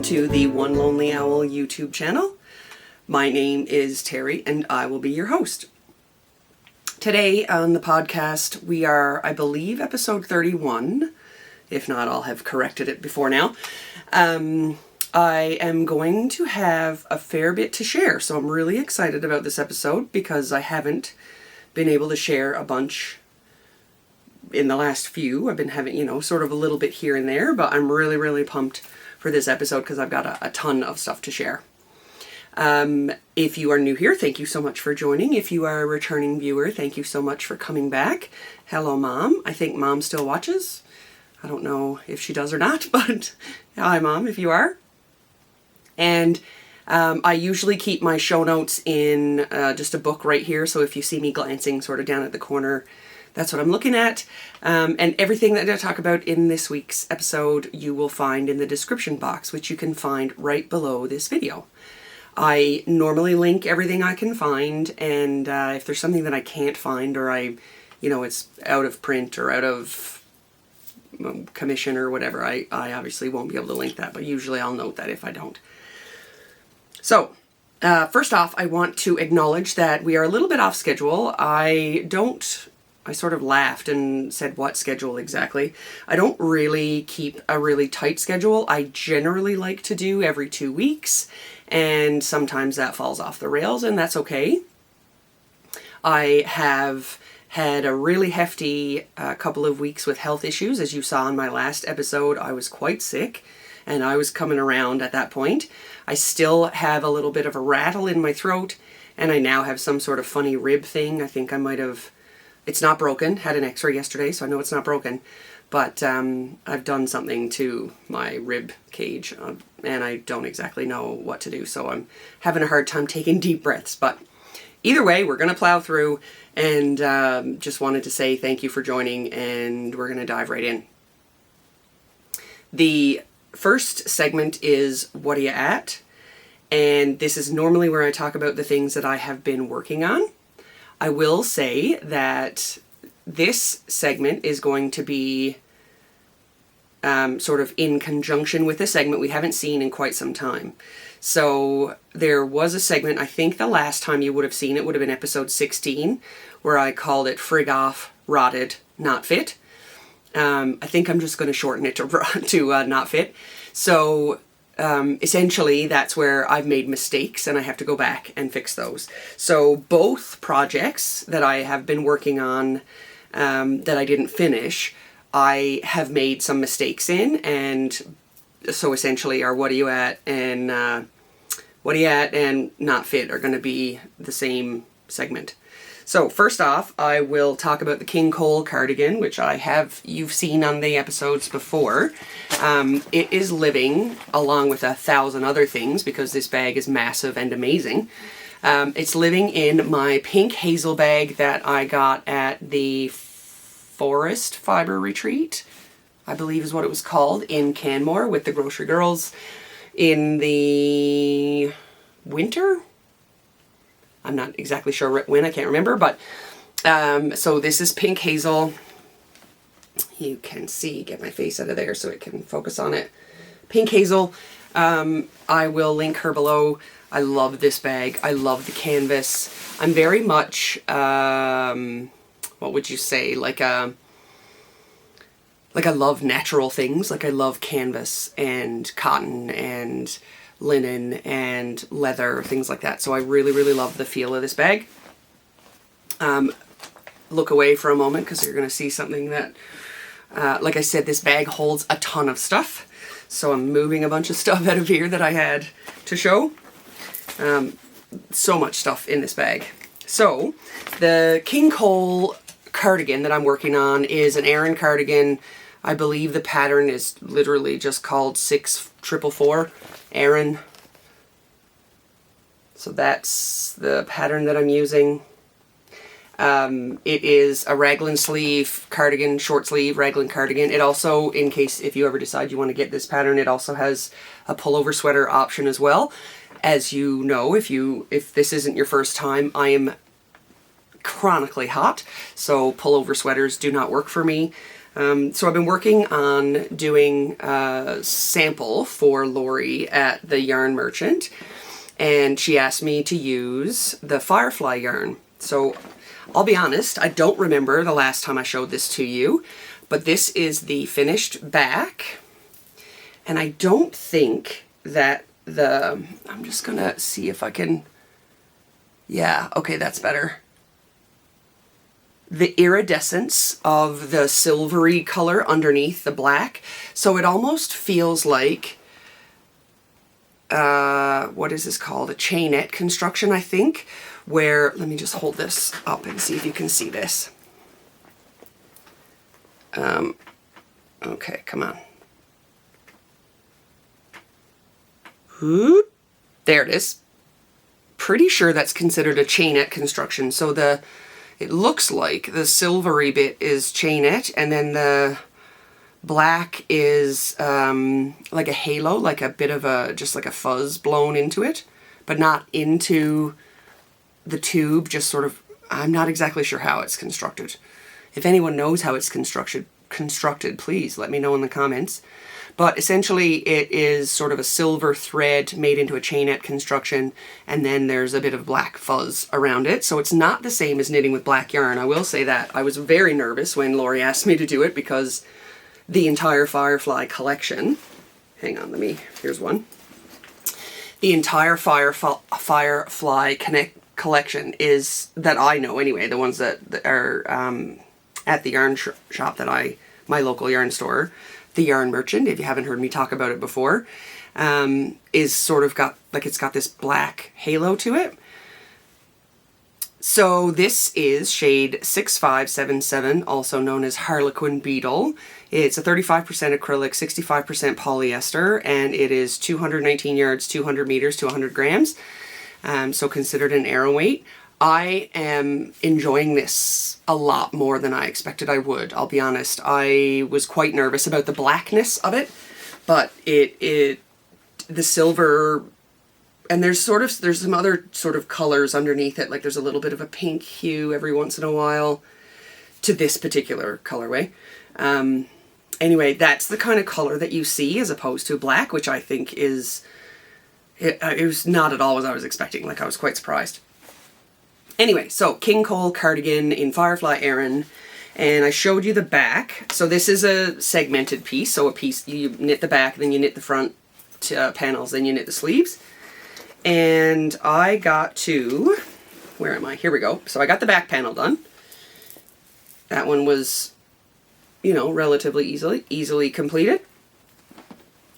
to the One Lonely Owl YouTube channel. My name is Terry and I will be your host. Today on the podcast we are, I believe, episode 31. If not, I'll have corrected it before now. I am going to have a fair bit to share, so I'm really excited about this episode because I haven't been able to share a bunch in the last few. I've been having, sort of a little bit here and there, but I'm really pumped for this episode because I've got a ton of stuff to share. If you are new here, thank you so much for joining. If you are a returning viewer, thank you so much for coming back. Hello, Mom. I think Mom still watches. I don't know if she does or not, but hi, Mom, if you are. And I usually keep my show notes in just a book right here, so if you see me glancing sort of down at the corner, that's what I'm looking at. And everything that I talk about in this week's episode you will find in the description box, which you can find right below this video. I normally link everything I can find, and if there's something that I can't find or it's out of print or out of commission or whatever, I obviously won't be able to link that, but usually I'll note that if I don't. So, first off, I want to acknowledge that we are a little bit off schedule. I sort of laughed and said, what schedule exactly? I don't really keep a really tight schedule. I generally like to do every 2 weeks, and sometimes that falls off the rails, and that's okay. I have had a really hefty couple of weeks with health issues. As you saw in my last episode, I was quite sick, and I was coming around at that point. I still have a little bit of a rattle in my throat, and I now have some sort of funny rib thing. I think I might have... It's not broken. Had an x-ray yesterday, so I know it's not broken. But I've done something to my rib cage, and I don't exactly know what to do. So I'm having a hard time taking deep breaths. But either way, we're going to plow through, and just wanted to say thank you for joining, and we're going to dive right in. The first segment is What Are You At? And this is normally where I talk about the things that I have been working on. I will say that this segment is going to be sort of in conjunction with a segment we haven't seen in quite some time. So there was a segment, I think the last time you would have seen it would have been episode 16, where I called it Frig Off, Rotted, Not Fit. I think I'm just going to shorten it to Not Fit. So essentially that's where I've made mistakes and I have to go back and fix those. So both projects that I have been working on that I didn't finish, I have made some mistakes in, and so essentially our What Are You At and What Are You At and Not Fit are going to be the same segment. So first off, I will talk about the King Cole cardigan, which you've seen on the episodes before. It is living along with 1,000 other things because this bag is massive and amazing. It's living in my pink hazel bag that I got at the Forest Fiber Retreat, I believe is what it was called, in Canmore with the Grocery Girls in the winter. I'm not exactly sure when, I can't remember, but so this is pink hazel. You can see, get my face out of there so it can focus on it. Pink hazel. I will link her below. I love this bag. I love the canvas. I'm very much, what would you say, like I love natural things. Like I love canvas and cotton and linen and leather, things like that. So I really love the feel of this bag. Look away for a moment because you're going to see something that, like I said, this bag holds a ton of stuff. So I'm moving a bunch of stuff out of here that I had to show. So much stuff in this bag. So the King Cole cardigan that I'm working on is an Aran cardigan. I believe the pattern is literally just called 6444 Aran. So that's the pattern that I'm using. It is a raglan sleeve cardigan, short sleeve raglan cardigan. It also, in case if you ever decide you want to get this pattern, it also has a pullover sweater option as well. As you know, if this isn't your first time, I am chronically hot, so pullover sweaters do not work for me. So I've been working on doing a sample for Lori at the yarn merchant, and she asked me to use the Firefly yarn. So I'll be honest, I don't remember the last time I showed this to you, but this is the finished back, and I don't think that I'm just gonna see if I can, yeah, okay, that's better. The iridescence of the silvery color underneath the black. So it almost feels like, what is this called? A chainette construction, I think, where, let me just hold this up and see if you can see this. Okay, come on. Whoop. There it is. Pretty sure that's considered a chainette construction. So it looks like the silvery bit is chainette, and then the black is like a halo, like a bit of just like a fuzz blown into it, but not into the tube, just sort of, I'm not exactly sure how it's constructed. If anyone knows how it's constructed, please let me know in the comments. But essentially it is sort of a silver thread made into a chainette construction, and then there's a bit of black fuzz around it. So it's not the same as knitting with black yarn, I will say that. I was very nervous when Lori asked me to do it because the entire Firefly collection, hang on, here's one. The entire Firefly collection is, that I know anyway, the ones that are at the yarn shop that my local yarn store, the yarn merchant, if you haven't heard me talk about it before, is sort of got, like, it's got this black halo to it. So this is shade 6577, also known as Harlequin Beetle. It's a 35% acrylic, 65% polyester, and it is 219 yards, 200 meters to 100 grams. So considered an arrow weight. I am enjoying this a lot more than I expected I would, I'll be honest. I was quite nervous about the blackness of it, but the silver, and there's some other sort of colors underneath it, like there's a little bit of a pink hue every once in a while to this particular colorway. Anyway, that's the kind of color that you see as opposed to black, which I think is, it was not at all as I was expecting. Like, I was quite surprised. Anyway, so King Cole cardigan in Firefly Aran, and I showed you the back. So this is a segmented piece. So a piece, you knit the back, then you knit the front panels, then you knit the sleeves. And I got to, where am I? Here we go. So I got the back panel done. That one was, you know, relatively easily completed.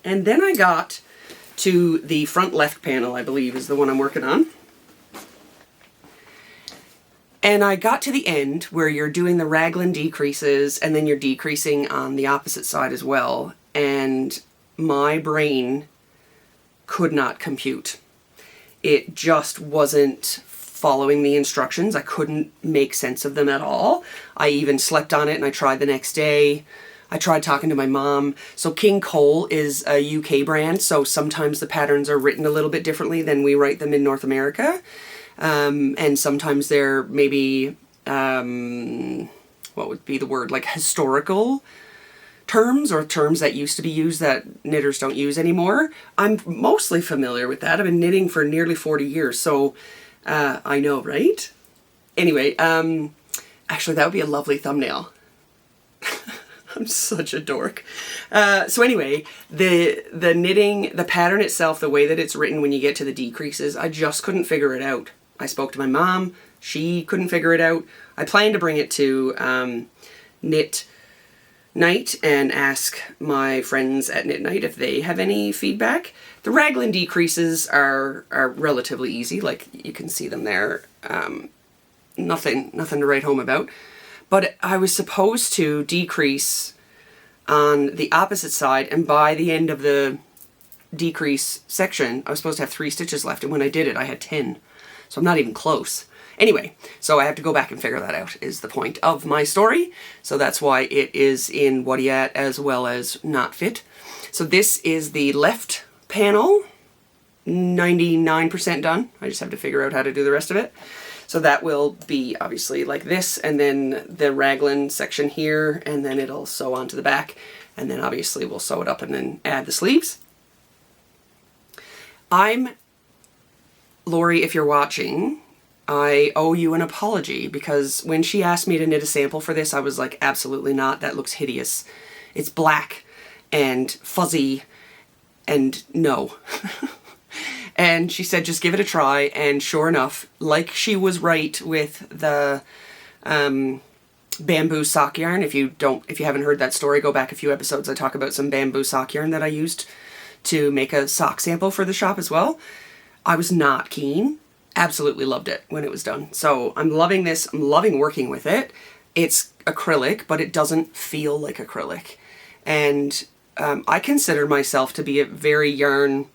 And then I got to the front left panel, I believe is the one I'm working on. And I got to the end where you're doing the raglan decreases, and then you're decreasing on the opposite side as well. And my brain could not compute. It just wasn't following the instructions. I couldn't make sense of them at all. I even slept on it, and I tried the next day. I tried talking to my mom. So King Cole is a UK brand, so sometimes the patterns are written a little bit differently than we write them in North America. And sometimes they're maybe, what would be the word, like historical terms, or terms that used to be used that knitters don't use anymore. I'm mostly familiar with that. I've been knitting for nearly 40 years, so I know, right? Anyway, actually that would be a lovely thumbnail. I'm such a dork. So anyway, the knitting, the pattern itself, the way that it's written when you get to the decreases, I just couldn't figure it out. I spoke to my mom. She couldn't figure it out. I plan to bring it to Knit Night and ask my friends at Knit Night if they have any feedback. The raglan decreases are relatively easy. Like, you can see them there. Nothing to write home about. But I was supposed to decrease on the opposite side, and by the end of the decrease section, I was supposed to have 3 stitches left, and when I did it, I had 10. So I'm not even close. Anyway, so I have to go back and figure that out, is the point of my story. So that's why it is in Wadiat as well as Not Fit. So this is the left panel, 99% done. I just have to figure out how to do the rest of it. So that will be obviously like this, and then the raglan section here, and then it'll sew onto the back, and then obviously we'll sew it up and then add the sleeves. Lori, if you're watching, I owe you an apology, because when she asked me to knit a sample for this, I was like, absolutely not, that looks hideous. It's black and fuzzy and no. And she said, just give it a try. And sure enough, like she was right with the bamboo sock yarn. If you haven't heard that story, go back a few episodes. I talk about some bamboo sock yarn that I used to make a sock sample for the shop as well. I was not keen. Absolutely loved it when it was done. So I'm loving this. I'm loving working with it. It's acrylic, but it doesn't feel like acrylic. And I consider myself to be a very yarn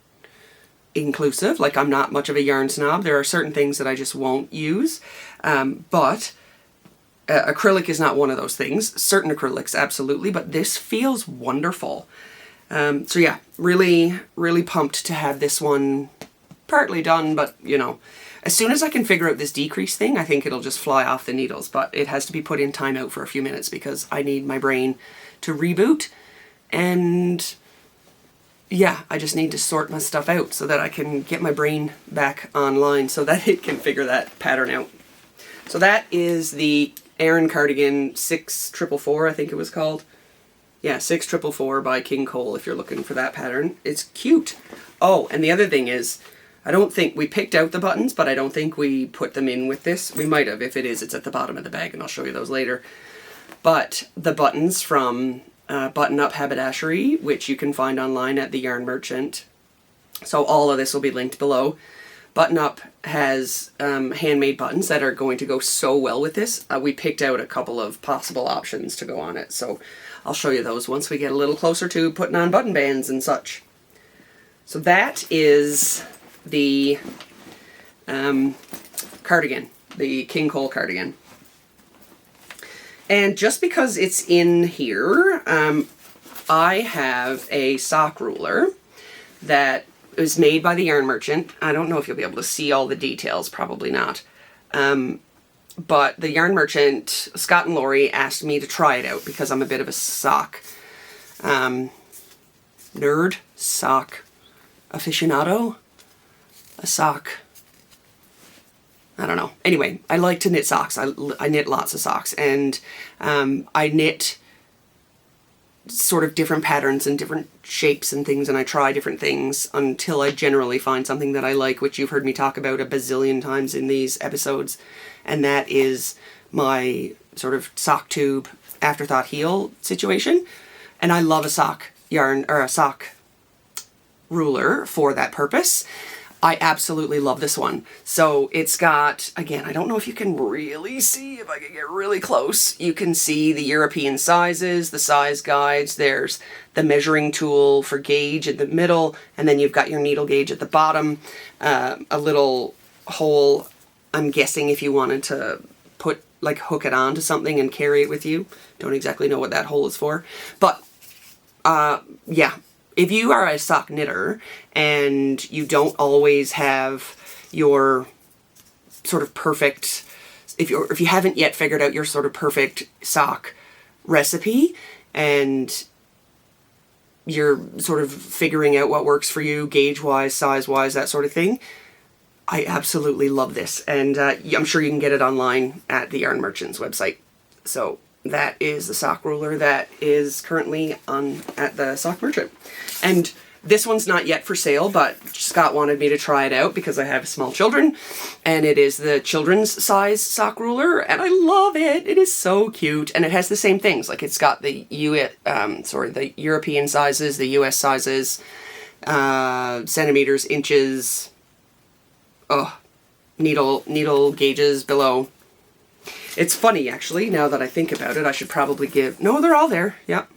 inclusive. Like, I'm not much of a yarn snob. There are certain things that I just won't use. But acrylic is not one of those things. Certain acrylics, absolutely. But this feels wonderful. So yeah, really, really pumped to have this one partly done, but you know, as soon as I can figure out this decrease thing, I think it'll just fly off the needles, but it has to be put in timeout for a few minutes because I need my brain to reboot, and yeah, I just need to sort my stuff out so that I can get my brain back online so that it can figure that pattern out. So that is the Aran cardigan 6444, I think it was called. Yeah, 6444 by King Cole if you're looking for that pattern. It's cute. Oh, and the other thing is, I don't think we picked out the buttons, but I don't think we put them in with this. We might have. If it is, it's at the bottom of the bag, and I'll show you those later. But the buttons from Button Up Haberdashery, which you can find online at the Yarn Merchant. So all of this will be linked below. Button Up has handmade buttons that are going to go so well with this. We picked out a couple of possible options to go on it, so I'll show you those once we get a little closer to putting on button bands and such. So that is the cardigan, the King Cole cardigan. And just because it's in here, I have a sock ruler that is made by the Yarn Merchant. I don't know if you'll be able to see all the details, probably not. But the Yarn Merchant, Scott and Lori, asked me to try it out because I'm a bit of a sock nerd, sock aficionado, a sock, I don't know. Anyway, I like to knit socks. I knit lots of socks, and I knit sort of different patterns and different shapes and things, and I try different things until I generally find something that I like, which you've heard me talk about a bazillion times in these episodes, and that is my sort of sock tube afterthought heel situation. And I love a sock yarn, or a sock ruler for that purpose. I absolutely love this one. So it's got, again, I don't know if you can really see, if I can get really close, you can see the European sizes, the size guides, there's the measuring tool for gauge in the middle, and then you've got your needle gauge at the bottom, a little hole, I'm guessing if you wanted to put, like, hook it onto something and carry it with you. Don't exactly know what that hole is for, but yeah. If you are a sock knitter and you don't always have your sort of perfect, if you haven't yet figured out your sort of perfect sock recipe and you're sort of figuring out what works for you gauge-wise, size-wise, that sort of thing, I absolutely love this. And I'm sure you can get it online at the Yarn Merchant's website. So that is the sock ruler that is currently on at the Sock Merchant. And this one's not yet for sale, but Scott wanted me to try it out because I have small children, and it is the children's size sock ruler, and I love it. It is so cute, and it has the same things. Like, it's got the the European sizes, the US sizes, centimeters, inches, needle gauges below. It's funny, actually, now that I think about it, I should probably give... No, they're all there. Yep.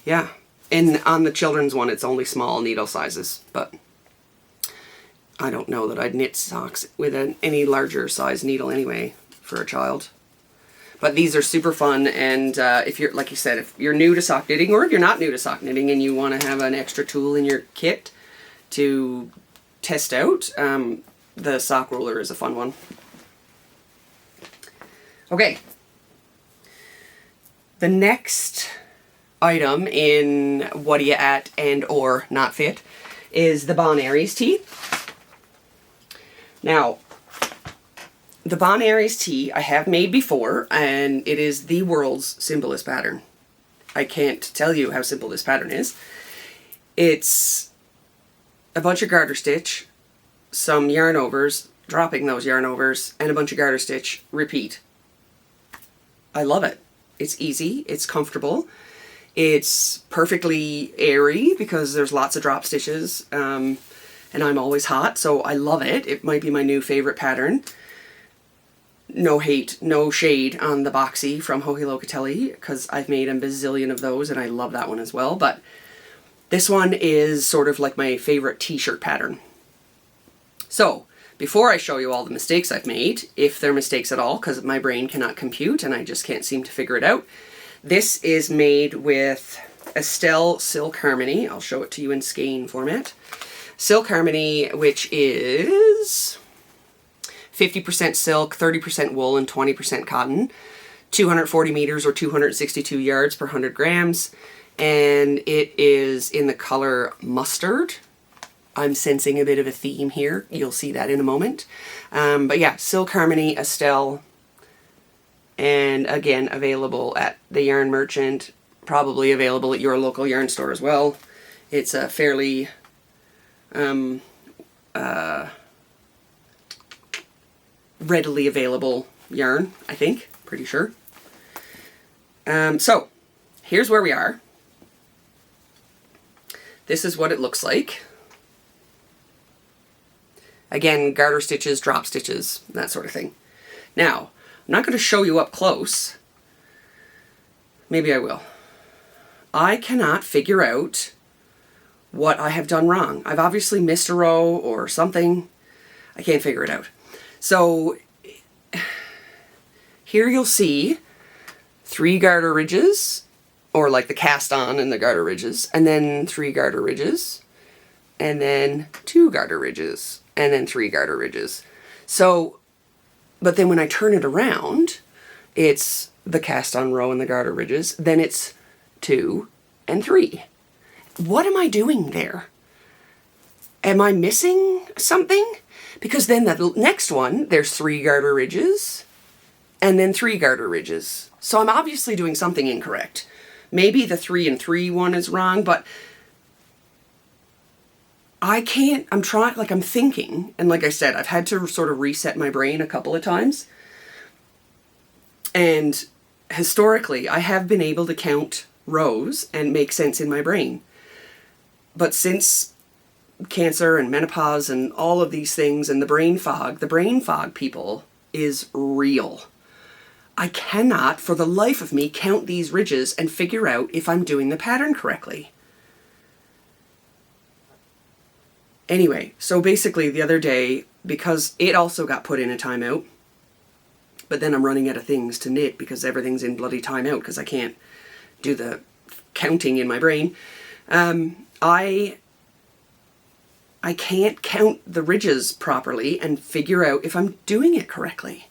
Yeah. And on the children's one, it's only small needle sizes, but I don't know that I'd knit socks with any larger size needle anyway for a child. But these are super fun, and if you're, like you said, if you're new to sock knitting, or if you're not new to sock knitting and you want to have an extra tool in your kit to test out. The sock roller is a fun one. Okay. The next item in What Are You At and or Not Fit is the Bon Aries tee. Now, the Bon Aries tee I have made before, and it is the world's simplest pattern. I can't tell you how simple this pattern is. It's a bunch of garter stitch, some yarn overs, dropping those yarn overs, and a bunch of garter stitch, repeat. I love it. It's easy, it's comfortable, it's perfectly airy because there's lots of drop stitches, and I'm always hot, so I love it. It might be my new favorite pattern. No hate, no shade on the Boxy from Locatelli, because I've made a bazillion of those and I love that one as well, but this one is sort of like my favorite t-shirt pattern. So, before I show you all the mistakes I've made, if they're mistakes at all, because my brain cannot compute and I just can't seem to figure it out, this is made with Estelle Silk Harmony. I'll show it to you in skein format. Silk Harmony, which is 50% silk, 30% wool, and 20% cotton. 240 meters or 262 yards per 100 grams. And it is in the color mustard. I'm sensing a bit of a theme here. You'll see that in a moment. But yeah, Silk Harmony, Estelle. And again, available at the Yarn Merchant. Probably available at your local yarn store as well. It's a fairly readily available yarn, I think. Pretty sure. So, here's where we are. This is what it looks like. Again, garter stitches, drop stitches, that sort of thing. Now, I'm not going to show you up close. Maybe I will. I cannot figure out what I have done wrong. I've obviously missed a row or something. I can't figure it out. So, here you'll see 3 garter ridges, or like the cast on and the garter ridges, and then 3 garter ridges, and then 2 garter ridges, and then 3 garter ridges. So, but then when I turn it around, it's the cast on row and the garter ridges, then it's 2 and 3. What am I doing there? Am I missing something? Because then the next one, there's 3 garter ridges, and then 3 garter ridges. So I'm obviously doing something incorrect. Maybe the 3 and 3 one is wrong, but I can't, I'm thinking, and like I said, I've had to sort of reset my brain a couple of times. And historically, I have been able to count rows and make sense in my brain. But since Cancer and menopause and all of these things and the brain fog, people, is real. I cannot, for the life of me, count these ridges and figure out if I'm doing the pattern correctly. Anyway, so basically the other day, because it also got put in a timeout, but then I'm running out of things to knit because everything's in bloody timeout because I can't do the counting in my brain. I can't count the ridges properly and figure out if I'm doing it correctly.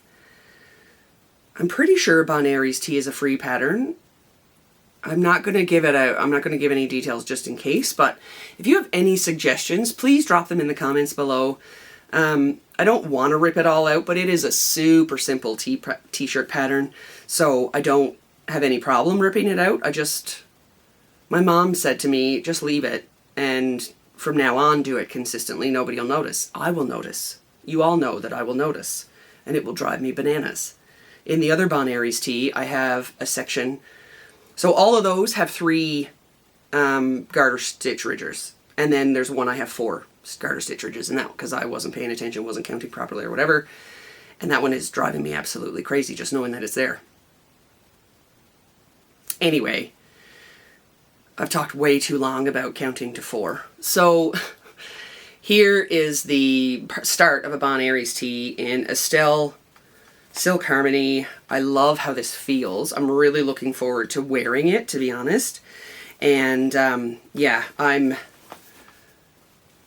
I'm pretty sure Bon Aries tee is a free pattern. I'm not going to give it out. I'm not going to give any details just in case, but if you have any suggestions, please drop them in the comments below. I don't want to rip it all out, but it is a super simple t-shirt pattern, so I don't have any problem ripping it out. My mom said to me, just leave it, and from now on, do it consistently. Nobody will notice. I will notice. You all know that I will notice, and it will drive me bananas. In the other Bon Aries tee, I have a section. So all of those have 3 garter stitch ridges. And then there's one I have 4 garter stitch ridges in that, because I wasn't paying attention, wasn't counting properly or whatever. And that one is driving me absolutely crazy, just knowing that it's there. Anyway, I've talked way too long about counting to 4. So here is the start of a Bon Aries tee in Estelle Silk Harmony. I love how this feels. I'm really looking forward to wearing it, to be honest. And yeah, I'm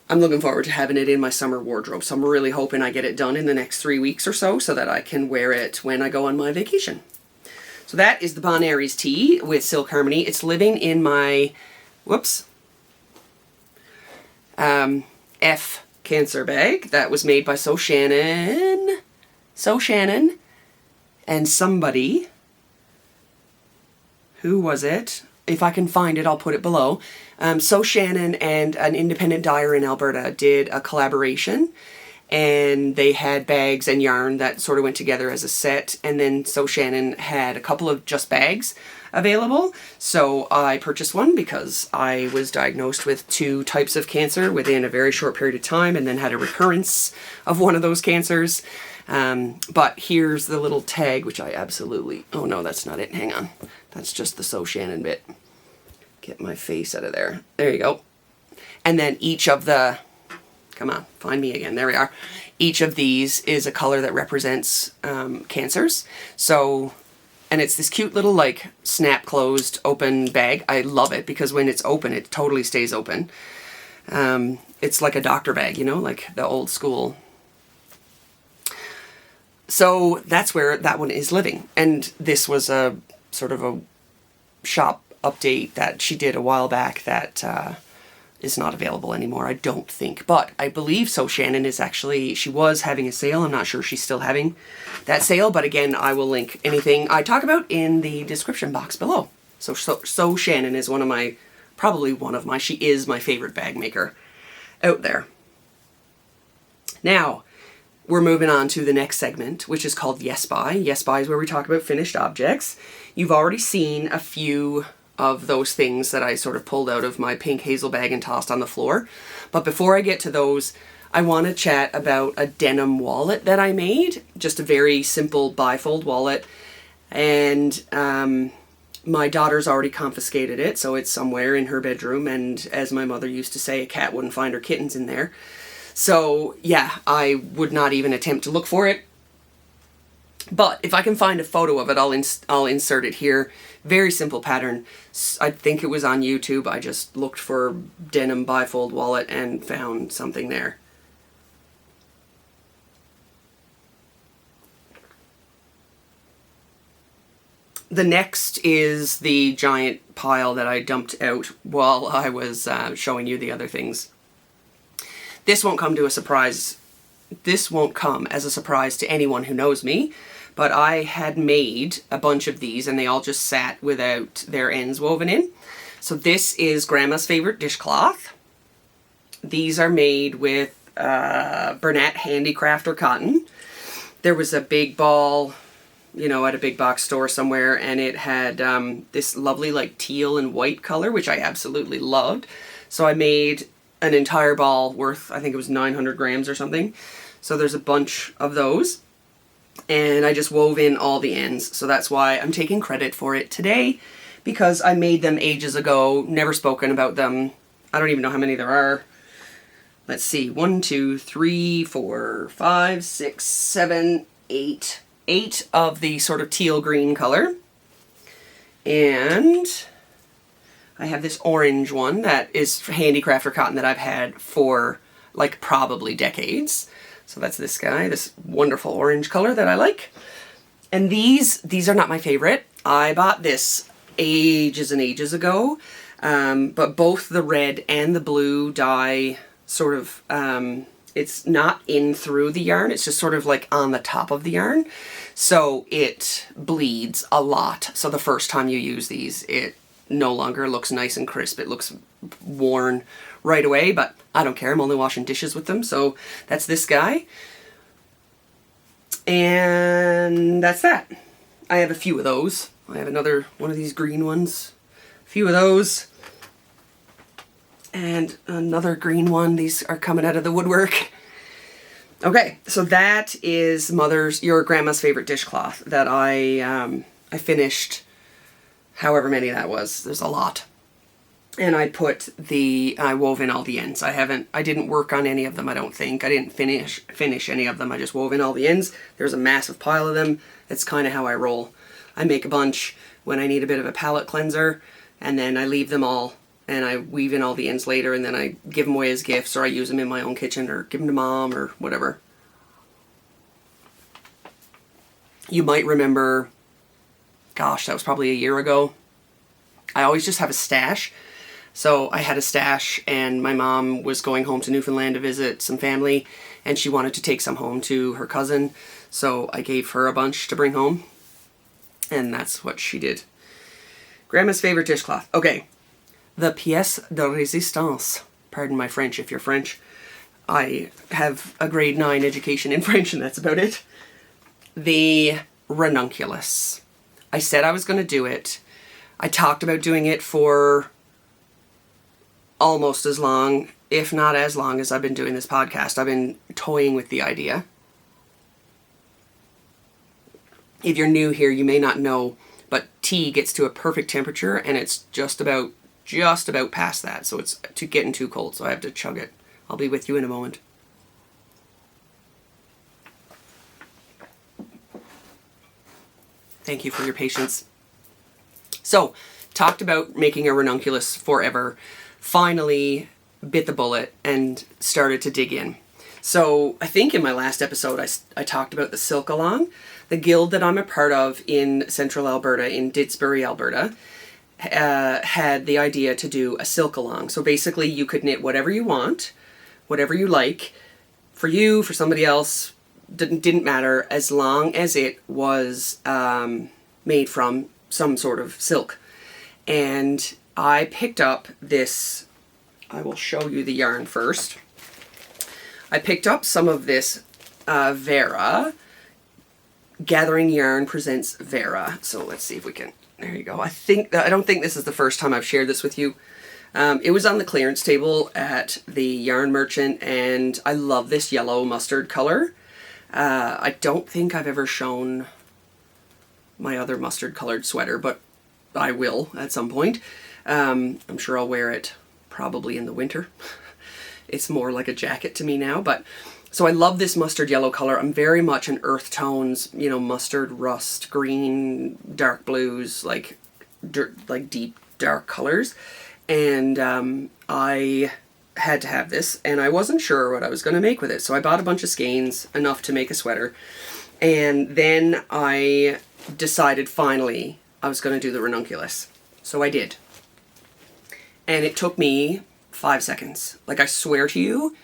I'm looking forward to having it in my summer wardrobe. So I'm really hoping I get it done in the next 3 weeks or so that I can wear it when I go on my vacation. So that is the Bon Aries tee with Silk Harmony. It's living in my, F Cancer bag that was made by Shannon, and somebody, who was it? If I can find it, I'll put it below. Shannon and an independent dyer in Alberta did a collaboration, and they had bags and yarn that sort of went together as a set, and then Shannon had a couple of just bags available, so I purchased one because I was diagnosed with 2 types of cancer within a very short period of time, and then had a recurrence of one of those cancers. But here's the little tag, which I absolutely, oh no, that's not it, hang on. That's just the Shannon bit. Get my face out of there. There you go. And then each of the, come on, find me again, there we are. Each of these is a color that represents cancers. So, and it's this cute little like snap closed open bag. I love it because when it's open, it totally stays open. It's like a doctor bag, you know, like the old school. So that's where that one is living. And this was a sort of a shop update that she did a while back that is not available anymore, I don't think. But I believe Shannon is actually, she was having a sale. I'm not sure she's still having that sale. But again, I will link anything I talk about in the description box below. So Shannon is she is my favorite bag maker out there. Now, we're moving on to the next segment, which is called Yes Buy. Yes Buy is where we talk about finished objects. You've already seen a few of those things that I sort of pulled out of my pink hazel bag and tossed on the floor. But before I get to those, I want to chat about a denim wallet that I made. Just a very simple bifold wallet. And my daughter's already confiscated it, so it's somewhere in her bedroom. And as my mother used to say, a cat wouldn't find her kittens in there. So yeah, I would not even attempt to look for it. But if I can find a photo of it, I'll insert it here. Very simple pattern. I think it was on YouTube. I just looked for denim bifold wallet and found something there. The next is the giant pile that I dumped out while I was showing you the other things. This won't come as a surprise to anyone who knows me, but I had made a bunch of these and they all just sat without their ends woven in. So this is Grandma's favorite dishcloth. These are made with bernat handicrafter cotton. There was a big ball, you know, at a big box store somewhere, and it had this lovely like teal and white color, which I absolutely loved. So I made an entire ball worth, I think it was 900 grams or something. So there's a bunch of those. And I just wove in all the ends. So that's why I'm taking credit for it today, because I made them ages ago, never spoken about them. I don't even know how many there are. Let's see, 1, 2, 3, 4, 5, 6, 7, 8. 8 of the sort of teal green color. And I have this orange one that is handicrafter cotton that I've had for like probably decades. So that's this guy, this wonderful orange color that I like. And these are not my favorite. I bought this ages and ages ago, but both the red and the blue dye sort of, it's not in through the yarn, it's just sort of like on the top of the yarn. So it bleeds a lot. So the first time you use these, it no longer looks nice and crisp. It looks worn right away, but I don't care. I'm only washing dishes with them. So that's this guy. And that's that. I have a few of those. I have another one of these green ones. A few of those. And another green one. These are coming out of the woodwork. Okay, so that is your grandma's favorite dishcloth that I finished however many that was. There's a lot. And I wove in all the ends. I didn't work on any of them, I don't think. I didn't finish any of them. I just wove in all the ends. There's a massive pile of them. It's kind of how I roll. I make a bunch when I need a bit of a palette cleanser, and then I leave them all and I weave in all the ends later, and then I give them away as gifts, or I use them in my own kitchen, or give them to mom, or whatever. You might remember, gosh, that was probably a year ago. I always just have a stash. So I had a stash, and my mom was going home to Newfoundland to visit some family, and she wanted to take some home to her cousin. So I gave her a bunch to bring home, and that's what she did. Grandma's favorite dishcloth. Okay, the pièce de résistance. Pardon my French if you're French. I have a grade 9 education in French, and that's about it. The Ranunculus. I said I was going to do it. I talked about doing it for almost as long, if not as long, as I've been doing this podcast. I've been toying with the idea. If you're new here, you may not know, but tea gets to a perfect temperature, and it's just about past that. So it's getting too cold, so I have to chug it. I'll be with you in a moment. Thank you for your patience. So, talked about making a ranunculus forever. Finally bit the bullet and started to dig in. So, I think in my last episode I talked about the silk along. The guild that I'm a part of in central Alberta, in Didsbury, Alberta, had the idea to do a silk along. So basically you could knit whatever you want, whatever you like, for you, for somebody else, didn't matter, as long as it was made from some sort of silk. And I picked up this, I will show you the yarn first. I picked up some of this Vera. Gathering Yarn presents Vera. So let's see if we can, there you go. I don't think this is the first time I've shared this with you. It was on the clearance table at the yarn merchant, and I love this yellow mustard color. I don't think I've ever shown my other mustard colored sweater, but I will at some point. I'm sure I'll wear it probably in the winter. It's more like a jacket to me now, but so I love this mustard yellow color. I'm very much an earth tones, you know, mustard, rust, green, dark blues, like deep dark colors. And I had to have this, and I wasn't sure what I was going to make with it. So I bought a bunch of skeins, enough to make a sweater. And then I decided finally I was going to do the ranunculus. So I did. And it took me 5 seconds. Like, I swear to you,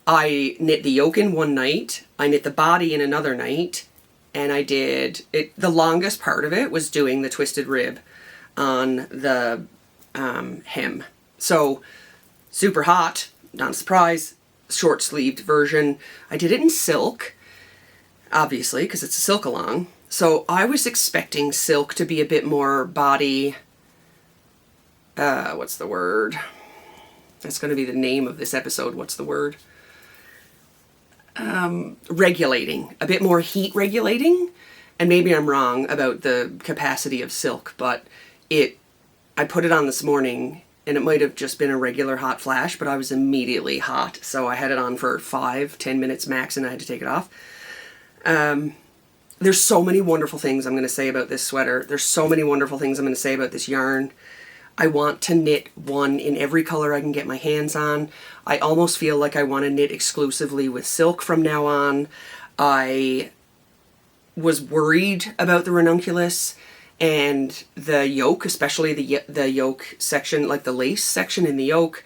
I knit the yoke in one night, I knit the body in another night, and I did it. The longest part of it was doing the twisted rib on the hem. So super hot, not a surprise, short-sleeved version. I did it in silk, obviously, because it's a silk along. So I was expecting silk to be a bit more body, what's the word? That's going to be the name of this episode. What's the word? Regulating, a bit more heat regulating. And maybe I'm wrong about the capacity of silk, but I put it on this morning, and it might have just been a regular hot flash, but I was immediately hot. So I had it on for 5-10 minutes max, and I had to take it off. There's so many wonderful things I'm going to say about this sweater. There's so many wonderful things I'm going to say about this yarn. I want to knit one in every color I can get my hands on. I almost feel like I want to knit exclusively with silk from now on. I was worried about the ranunculus and the yoke, especially the yoke section, like the lace section in the yoke.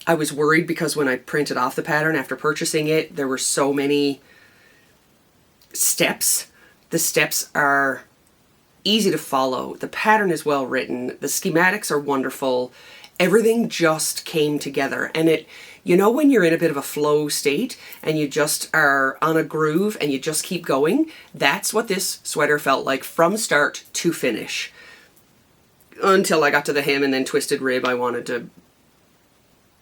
I was worried because when I printed off the pattern after purchasing it, there were so many steps. The steps are easy to follow. The pattern is well written. The schematics are wonderful. Everything just came together. And it, you know, when you're in a bit of a flow state and you just are on a groove and you just keep going, that's what this sweater felt like from start to finish. Until I got to the hem and then twisted rib, I wanted to,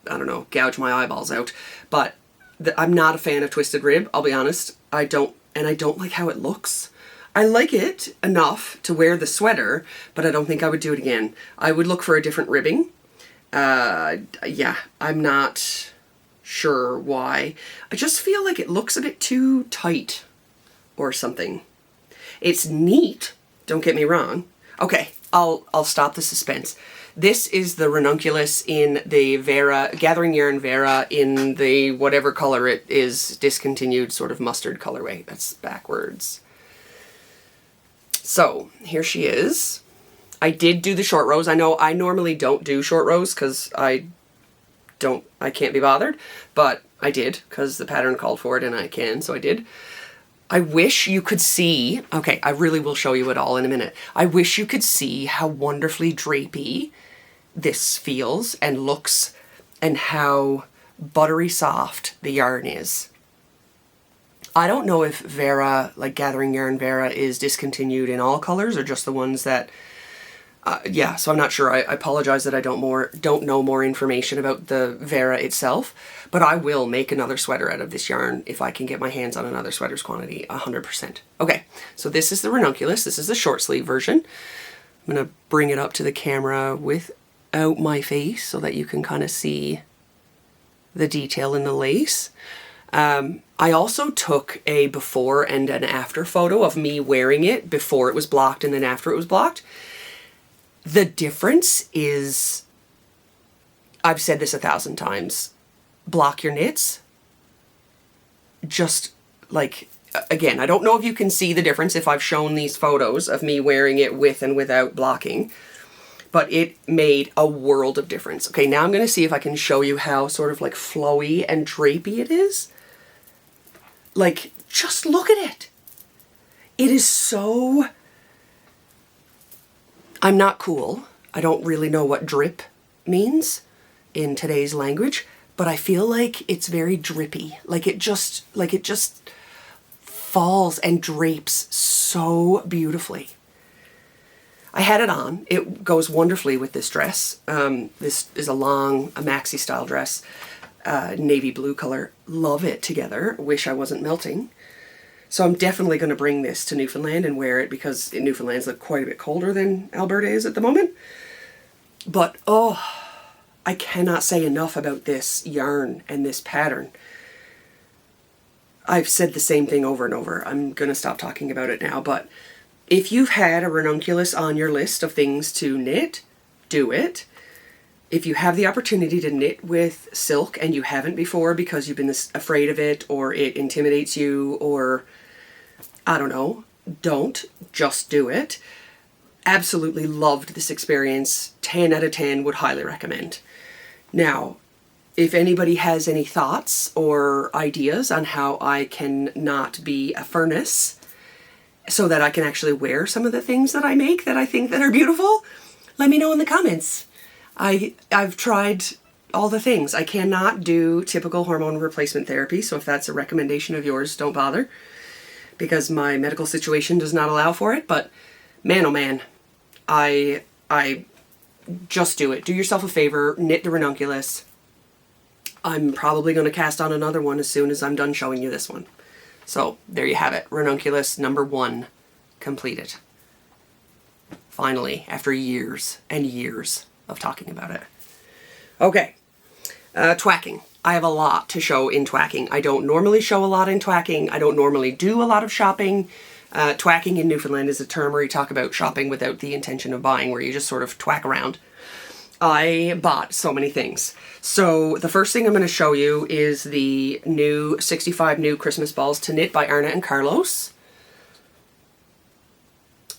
I don't know, gouge my eyeballs out. But I'm not a fan of twisted rib, I'll be honest. I don't like how it looks. I like it enough to wear the sweater, but I don't think I would do it again. I would look for a different ribbing. Yeah, I'm not sure why. I just feel like it looks a bit too tight or something. It's neat, don't get me wrong. Okay, I'll stop the suspense. This is the Ranunculus in the Vera, Gathering Yarn Vera in the whatever color it is, discontinued sort of mustard colorway. That's backwards. So here she is. I did do the short rows. I know I normally don't do short rows because I can't be bothered, but I did because the pattern called for it and I can, so I did. I wish you could see, okay, I really will show you it all in a minute. I wish you could see how wonderfully drapey this feels and looks and how buttery soft the yarn is. I don't know if Vera, like Gathering Yarn Vera, is discontinued in all colors or just the ones that, yeah, so I'm not sure. I apologize that I don't know more information about the Vera itself, but I will make another sweater out of this yarn if I can get my hands on another sweater's quantity, 100%. Okay, so this is the Ranunculus. This is the short sleeve version. I'm going to bring it up to the camera without my face so that you can kind of see the detail in the lace. I also took a before and an after photo of me wearing it before it was blocked and then after it was blocked. The difference is, I've said this 1,000 times, block your knits. Just like, again, I don't know if you can see the difference if I've shown these photos of me wearing it with and without blocking, but it made a world of difference. Okay, now I'm going to see if I can show you how sort of like flowy and drapey it is. Like, just look at it. It is so... I'm not cool. I don't really know what drip means in today's language, but I feel like it's very drippy. Like it just falls and drapes so beautifully. I had it on. It goes wonderfully with this dress. This is a maxi style dress, navy blue color. Love it together. Wish I wasn't melting. So I'm definitely going to bring this to Newfoundland and wear it because Newfoundland's quite a bit colder than Alberta is at the moment. But, oh, I cannot say enough about this yarn and this pattern. I've said the same thing over and over. I'm going to stop talking about it now, but if you've had a Ranunculus on your list of things to knit, do it. If you have the opportunity to knit with silk and you haven't before because you've been afraid of it or it intimidates you or... I don't know, don't, just do it. Absolutely loved this experience. 10 out of 10 would highly recommend. Now, if anybody has any thoughts or ideas on how I can not be a furnace so that I can actually wear some of the things that I make that I think that are beautiful, let me know in the comments. I've tried all the things. I cannot do typical hormone replacement therapy, so if that's a recommendation of yours, don't bother, because my medical situation does not allow for it, but man, oh man, I just do it. Do yourself a favor, knit the Ranunculus. I'm probably going to cast on another one as soon as I'm done showing you this one. So there you have it, Ranunculus number 1 completed. Finally, after years and years of talking about it. Okay, twacking. I have a lot to show in twacking. I don't normally show a lot in twacking. I don't normally do a lot of shopping. Twacking in Newfoundland is a term where you talk about shopping without the intention of buying, where you just sort of twack around. I bought so many things. So the first thing I'm going to show you is the new 65 new Christmas balls to knit by Arne and Carlos.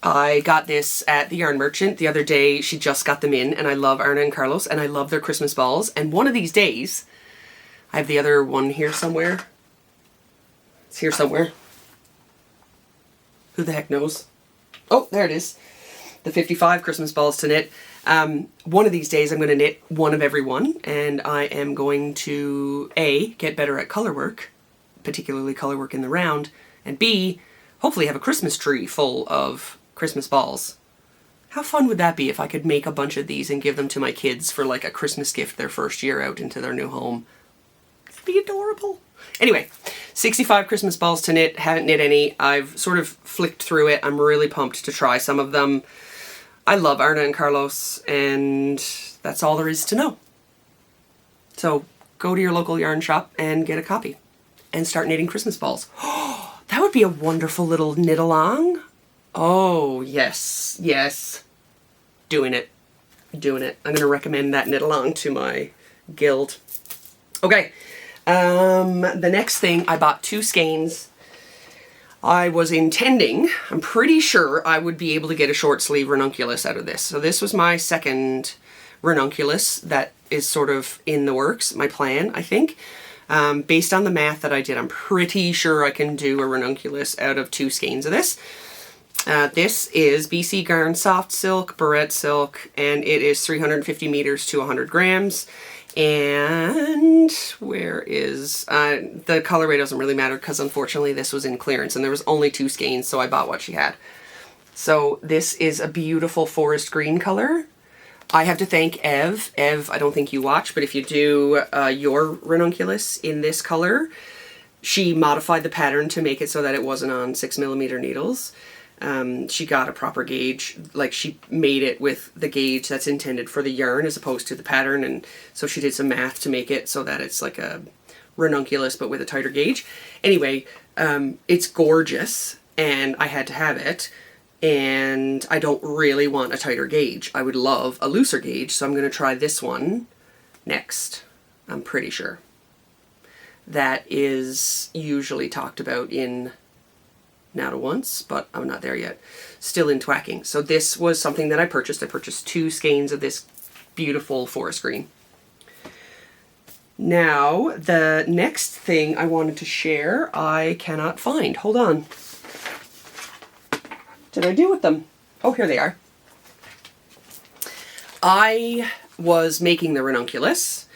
I got this at the Yarn Merchant the other day. She just got them in, and I love Arne and Carlos, and I love their Christmas balls. And one of these days, I have the other one here somewhere. It's here somewhere. Who the heck knows? Oh, there it is. The 55 Christmas balls to knit. One of these days I'm going to knit one of every one, and I am going to A, get better at color work, particularly color work in the round, and B, hopefully have a Christmas tree full of Christmas balls. How fun would that be if I could make a bunch of these and give them to my kids for like a Christmas gift their first year out into their new home? It'd be adorable. Anyway, 65 Christmas balls to knit. Haven't knit any. I've sort of flicked through it. I'm really pumped to try some of them. I love Arne and Carlos, and that's all there is to know. So go to your local yarn shop and get a copy and start knitting Christmas balls. Oh, that would be a wonderful little knit along. Oh, yes, yes. Doing it. doing it. I'm going to recommend that knit along to my guild. Okay, the next thing, I bought 2 skeins. I was intending, I'm pretty sure I would be able to get a short sleeve ranunculus out of this. So this was my second ranunculus that is sort of in the works, my plan, I think. Based on the math that I did, I'm pretty sure I can do a ranunculus out of 2 skeins of this. This is BC Garn Soft Silk, Barrette Silk, and it is 350 meters to 100 grams. And where is, the colorway doesn't really matter because unfortunately this was in clearance and there was only 2 skeins, so I bought what she had. So this is a beautiful forest green color. I have to thank Ev. Ev, I don't think you watch, but if you do your ranunculus in this color, she modified the pattern to make it so that it wasn't on 6mm needles. She got a proper gauge, like she made it with the gauge that's intended for the yarn as opposed to the pattern, and so she did some math to make it so that it's like a ranunculus but with a tighter gauge. Anyway, it's gorgeous and I had to have it, and I don't really want a tighter gauge. I would love a looser gauge, so I'm going to try this one next. I'm pretty sure. That is usually talked about in Now to Once, but I'm not there yet. Still in twacking. So this was something that I purchased. I purchased 2 skeins of this beautiful forest green. Now, the next thing I wanted to share, I cannot find. Hold on. Did I do with them? Oh, here they are. I was making the ranunculus,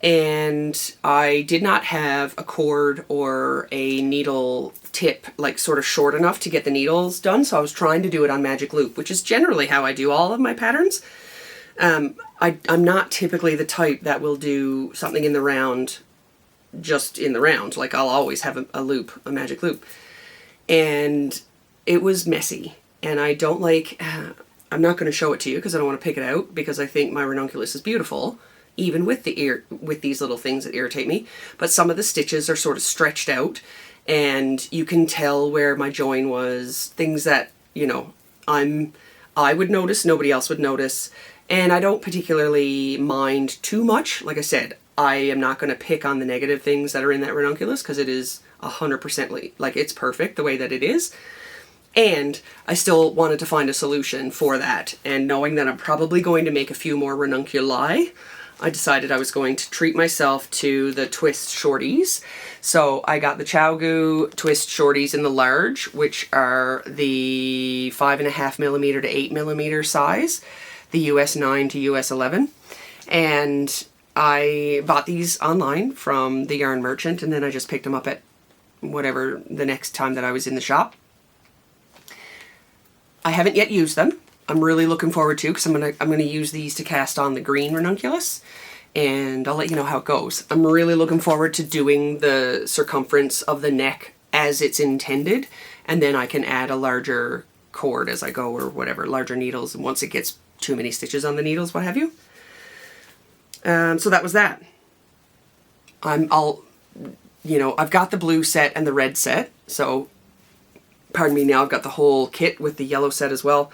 and I did not have a cord or a needle tip, like sort of short enough to get the needles done, so I was trying to do it on magic loop, which is generally how I do all of my patterns. I'm not typically the type that will do something in the round, just in the round. Like I'll always have a loop, a magic loop. And it was messy, and I don't like, I'm not going to show it to you because I don't want to pick it out, because I think my ranunculus is beautiful, even with with these little things that irritate me. But some of the stitches are sort of stretched out, and you can tell where my join was, things that, you know, I would notice, nobody else would notice, and I don't particularly mind too much. Like I said, I am not going to pick on the negative things that are in that ranunculus because it is 100% like it's perfect the way that it is. And I still wanted to find a solution for that, and knowing that I'm probably going to make a few more ranunculi, I decided I was going to treat myself to the twist shorties. So I got the ChowGoo twist shorties in the large, which are the 5.5mm to 8mm size, the US 9 to US 11. And I bought these online from the yarn merchant, and then I just picked them up at whatever the next time that I was in the shop. I haven't yet used them. I'm really looking forward to, because I'm gonna use these to cast on the green ranunculus, and I'll let you know how it goes. I'm really looking forward to doing the circumference of the neck as it's intended, and then I can add a larger cord as I go, or whatever, larger needles, and once it gets too many stitches on the needles, what have you. So that was that. I've got the blue set and the red set, so pardon me, now I've got the whole kit with the yellow set as well.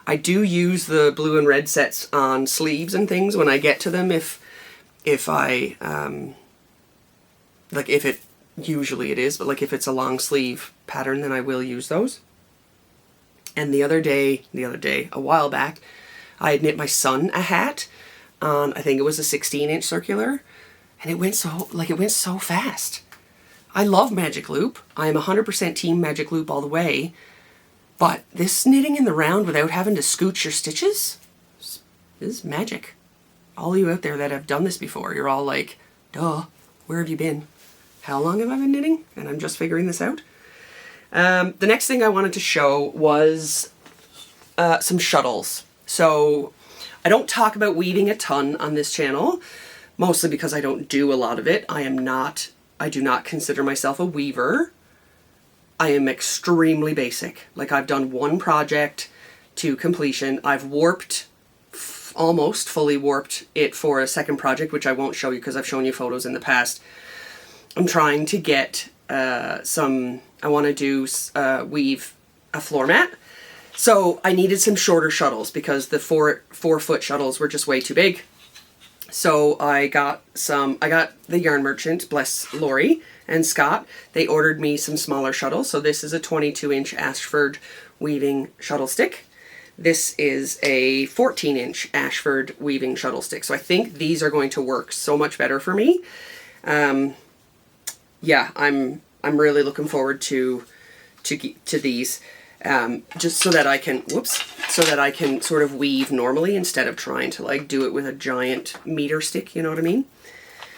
I do use the blue and red sets on sleeves and things when I get to them, if it, usually it is, but like if it's a long sleeve pattern, then I will use those. And a while back, I had knit my son a hat on, I think it was a 16-inch circular, and it went so fast. I love Magic Loop. I am 100% team Magic Loop all the way. But this knitting in the round without having to scooch your stitches is magic. All of you out there that have done this before, you're all like, duh, where have you been? How long have I been knitting? And I'm just figuring this out. The next thing I wanted to show was some shuttles. So I don't talk about weaving a ton on this channel, mostly because I don't do a lot of it. I do not consider myself a weaver. I am extremely basic. Like, I've done one project to completion. I've warped, almost fully warped it for a second project, which I won't show you because I've shown you photos in the past. I'm trying to get I want to do weave a floor mat, So I needed some shorter shuttles because the 4-foot shuttles were just way too big. So I got the Yarn Merchant, bless Lori and Scott. They ordered me some smaller shuttles. So this is a 22-inch Ashford weaving shuttle stick. This is a 14-inch Ashford weaving shuttle stick. So I think these are going to work so much better for me. Yeah, I'm really looking forward to these. Just so that I can, so that I can sort of weave normally instead of trying to like do it with a giant meter stick, you know what I mean?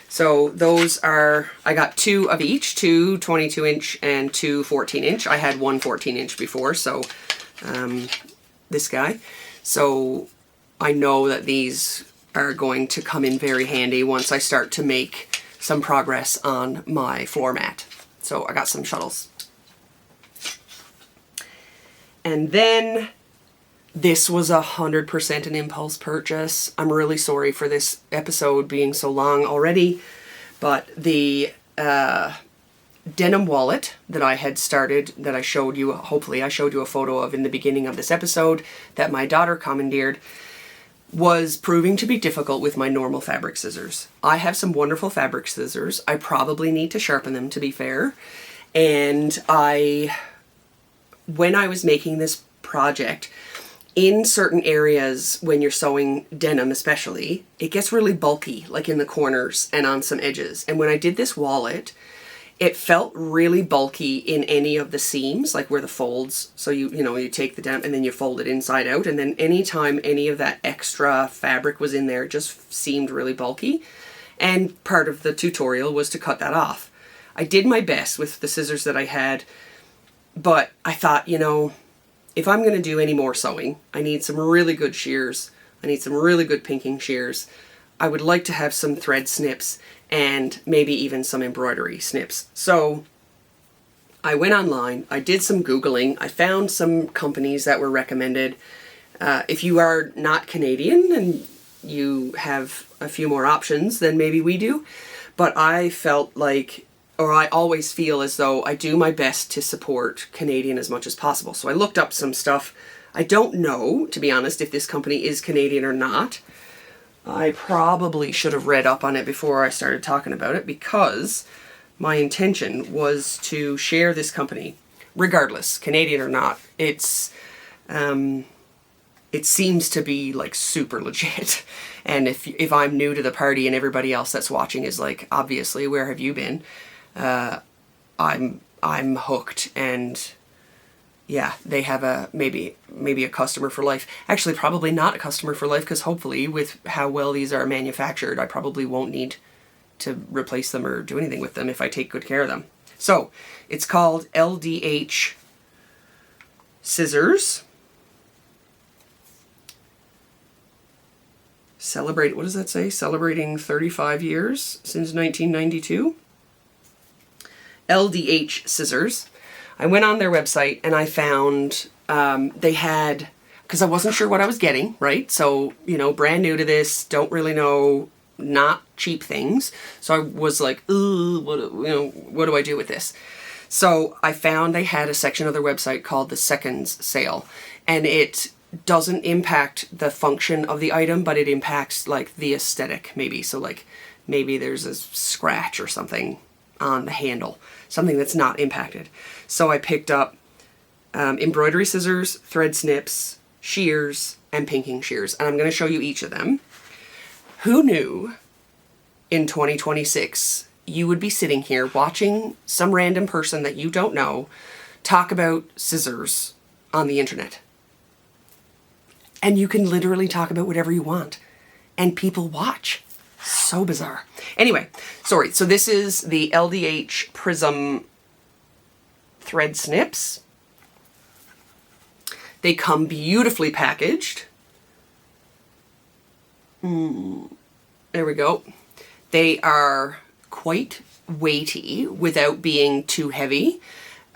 So those are, I got 2 of each, 2 22-inch and 2 14-inch. I had one 14-inch before, so this guy. So I know that these are going to come in very handy once I start to make some progress on my floor mat. So I got some shuttles. And then this was 100% an impulse purchase. I'm really sorry for this episode being so long already, but the denim wallet that I had started, that I showed you, hopefully I showed you a photo of in the beginning of this episode, that my daughter commandeered, was proving to be difficult with my normal fabric scissors. I have some wonderful fabric scissors. I probably need to sharpen them, to be fair. And when I was making this project, in certain areas when you're sewing denim especially, it gets really bulky, like in the corners and on some edges. And when I did this wallet, it felt really bulky in any of the seams, like where the folds, so you take the denim and then you fold it inside out, and then anytime any of that extra fabric was in there, it just seemed really bulky. And part of the tutorial was to cut that off. I did my best with the scissors that I had, but I thought, if I'm going to do any more sewing, I need some really good shears. I need some really good pinking shears. I would like to have some thread snips and maybe even some embroidery snips. So I went online, I did some Googling, I found some companies that were recommended. If you are not Canadian and you have a few more options than maybe we do, but I felt like, or I always feel as though I do my best to support Canadian as much as possible. So I looked up some stuff. I don't know, to be honest, if this company is Canadian or not. I probably should have read up on it before I started talking about it, because my intention was to share this company, regardless, Canadian or not. It seems to be like super legit. And if I'm new to the party and everybody else that's watching is like, obviously, where have you been? I'm hooked, and yeah, they have maybe a customer for life. Actually, probably not a customer for life, because hopefully with how well these are manufactured, I probably won't need to replace them or do anything with them if I take good care of them. So it's called LDH Scissors. What does that say? Celebrating 35 years since 1992. LDH Scissors. I went on their website and I found they had, because I wasn't sure what I was getting, right? So, brand new to this, don't really know, not cheap things. So I was like, what do I do with this? So I found they had a section of their website called the seconds sale, and it doesn't impact the function of the item, but it impacts like the aesthetic maybe. So like maybe there's a scratch or something on the handle, something that's not impacted. So I picked up embroidery scissors, thread snips, shears, and pinking shears. And I'm going to show you each of them. Who knew in 2026 you would be sitting here watching some random person that you don't know talk about scissors on the internet? And you can literally talk about whatever you want, and people watch. So bizarre. Anyway, sorry. So this is the LDH Prism thread snips. They come beautifully packaged. There we go. They are quite weighty without being too heavy,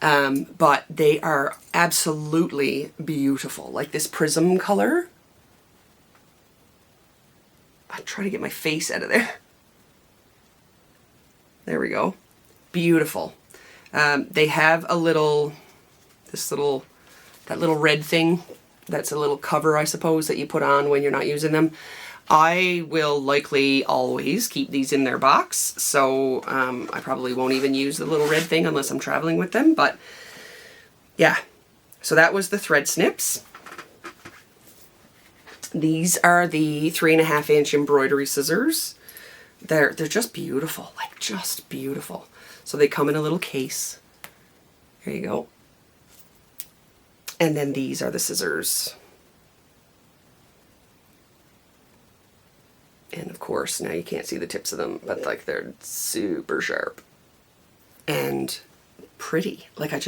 but they are absolutely beautiful. Like this prism color. I'm trying to get my face out of there. There we go. Beautiful. They have this little that little red thing. That's a little cover, I suppose, that you put on when you're not using them. I will likely always keep these in their box, so I probably won't even use the little red thing unless I'm traveling with them, but yeah. So that was the thread snips. These are the 3.5 inch embroidery scissors. They're just beautiful, like just beautiful. So they come in a little case. Here you go. And then these are the scissors. And of course, now you can't see the tips of them, but like they're super sharp and pretty. Like I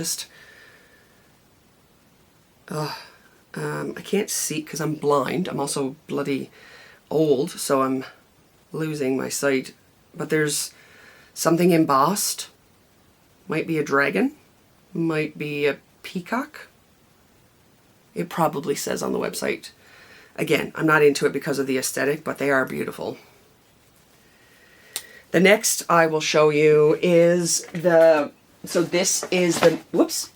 can't see because I'm blind. I'm also bloody old, so I'm losing my sight. But there's something embossed. Might be a dragon. Might be a peacock. It probably says on the website. Again, I'm not into it because of the aesthetic, but they are beautiful. The next I will show you is this is the, whoops.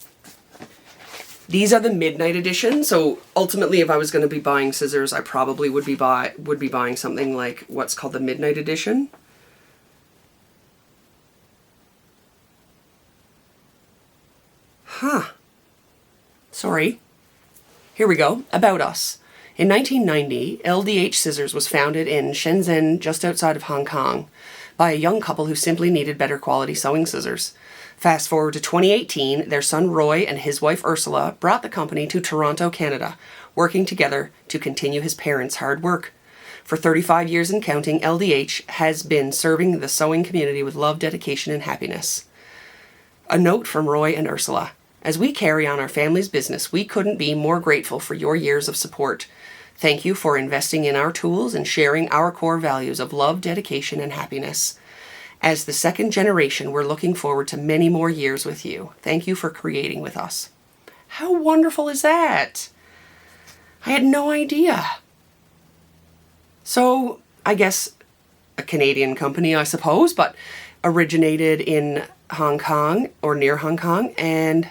These are the midnight edition. So ultimately, if I was going to be buying scissors, I probably would be buying something like what's called the midnight edition. Sorry. Here we go. About us. In 1990, LDH Scissors was founded in Shenzhen, just outside of Hong Kong, by a young couple who simply needed better quality sewing scissors. Fast forward to 2018, their son Roy and his wife Ursula brought the company to Toronto, Canada, working together to continue his parents' hard work. For 35 years and counting, LDH has been serving the sewing community with love, dedication, and happiness. A note from Roy and Ursula. As we carry on our family's business, we couldn't be more grateful for your years of support. Thank you for investing in our tools and sharing our core values of love, dedication, and happiness. As the second generation, we're looking forward to many more years with you. Thank you for creating with us. How wonderful is that? I had no idea. So, I guess a Canadian company, I suppose, but originated in Hong Kong or near Hong Kong and,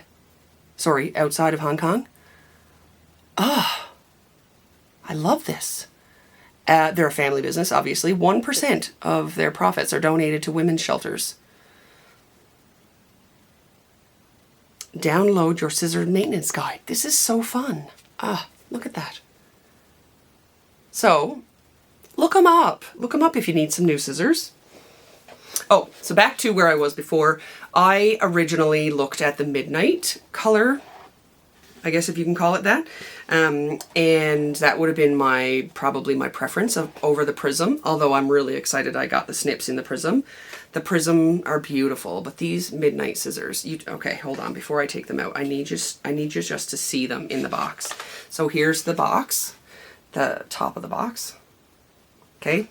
outside of Hong Kong. Oh, I love this. They're a family business, obviously. 1% of their profits are donated to women's shelters. Download your scissor maintenance guide. This is so fun. Look at that. So, look them up. Look them up if you need some new scissors. Oh, so back to where I was before. I originally looked at the midnight color, I guess if you can call it that. And that would have been probably my preference over the prism, although I'm really excited I got the snips in the prism. The prism are beautiful, but these midnight scissors, okay, hold on, before I take them out, I need you just to see them in the box. So here's the box, the top of the box, okay?